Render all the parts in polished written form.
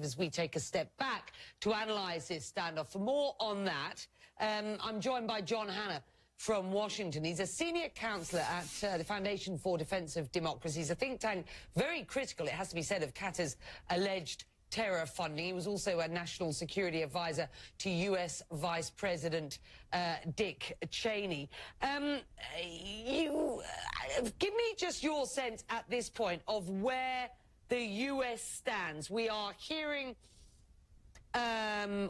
as we take a step back to analyse this standoff. For more on that, I'm joined by John Hanna from Washington. He's a senior counsellor at the Foundation for Defence of Democracy. He's a think tank very critical, it has to be said, of Qatar's alleged terror funding. He was also a national security advisor to US Vice President Dick Cheney. Give me just your sense at this point of where the US stands. We are hearing,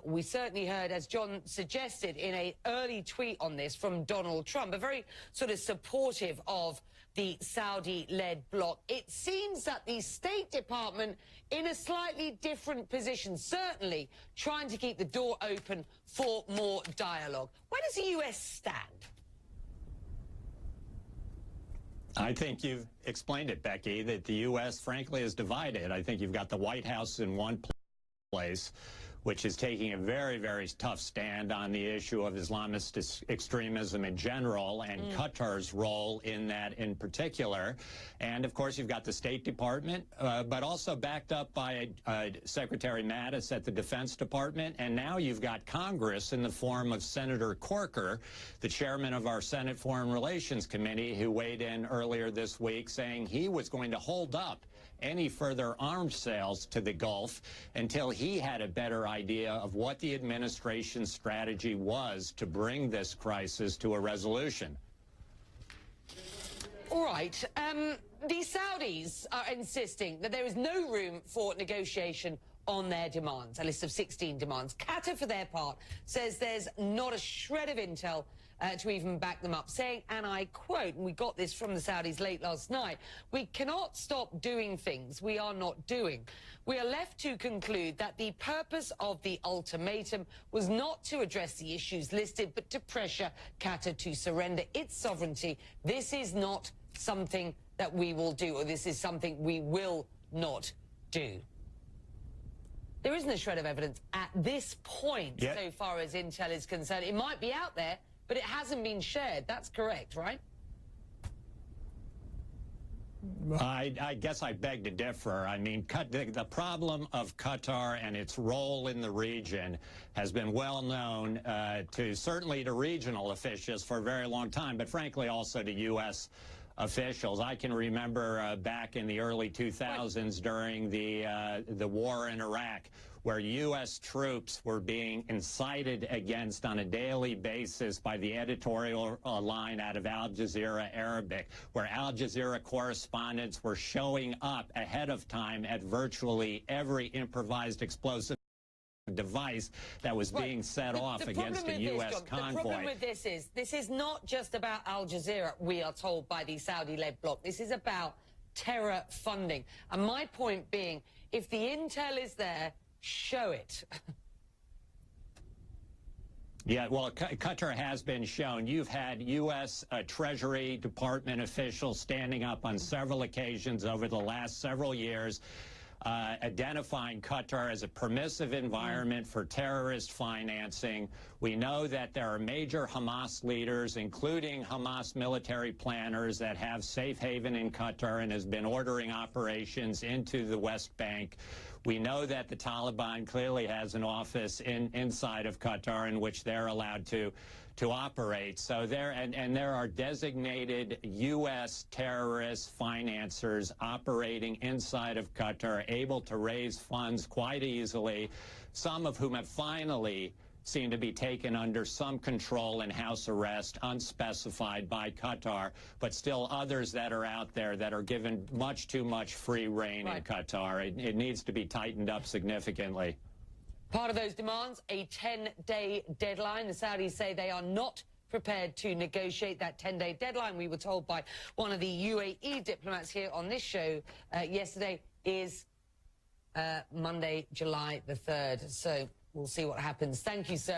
we certainly heard, as John suggested, in an early tweet on this from Donald Trump, a very sort of supportive of the Saudi-led bloc. It seems that the State Department in a slightly different position, certainly trying to keep the door open for more dialogue. Where does the US stand? I think you've explained it, Becky, that the U.S., frankly, is divided. I think you've got the White House in one place, which is taking a very, very tough stand on the issue of Islamist extremism in general and Qatar's role in that in particular. And, of course, you've got the State Department, but also backed up by Secretary Mattis at the Defense Department. And now you've got Congress in the form of Senator Corker, the chairman of our Senate Foreign Relations Committee, who weighed in earlier this week saying he was going to hold up any further arms sales to the Gulf until he had a better idea of what the administration's strategy was to bring this crisis to a resolution. All right. The Saudis are insisting that there is no room for negotiation on their demands, a list of 16 demands. Qatar, for their part, says there's not a shred of intel to even back them up, saying, and I quote, and we got this from the Saudis late last night, "We cannot stop doing things we are not doing. We are left to conclude that the purpose of the ultimatum was not to address the issues listed, but to pressure Qatar to surrender its sovereignty. This is not something that we will do, or this is something we will not do." There isn't a shred of evidence at this point, so far as intel is concerned. It might be out there, but it hasn't been shared. That's correct, right? I guess I beg to differ. I mean, the problem of Qatar and its role in the region has been well known certainly to regional officials for a very long time, but frankly also to U.S. officials. I can remember back in the early 2000s during the war in Iraq, where U.S. troops were being incited against on a daily basis by the editorial line out of Al Jazeera Arabic, where Al Jazeera correspondents were showing up ahead of time at virtually every improvised explosive device that was being set off against a U.S. convoy. The problem with this is not just about Al Jazeera, we are told, by the Saudi-led bloc. This is about terror funding. And my point being, if the intel is there, show it. Yeah, well, Qatar has been shown. You've had U.S. Treasury Department officials standing up on several occasions over the last several years, identifying Qatar as a permissive environment for terrorist financing. We know that there are major Hamas leaders, including Hamas military planners, that have safe haven in Qatar and has been ordering operations into the West Bank. We know that the Taliban clearly has an office inside of Qatar in which they're allowed to operate. So there are designated U.S. terrorist financiers operating inside of Qatar, able to raise funds quite easily, some of whom have finally seem to be taken under some control and house arrest, unspecified, by Qatar, but still others that are out there that are given much too much free rein in Qatar. It needs to be tightened up significantly. Part of those demands, a 10-day deadline. The Saudis say they are not prepared to negotiate that 10-day deadline. We were told by one of the UAE diplomats here on this show yesterday is Monday, July the 3rd. So we'll see what happens. Thank you, sir.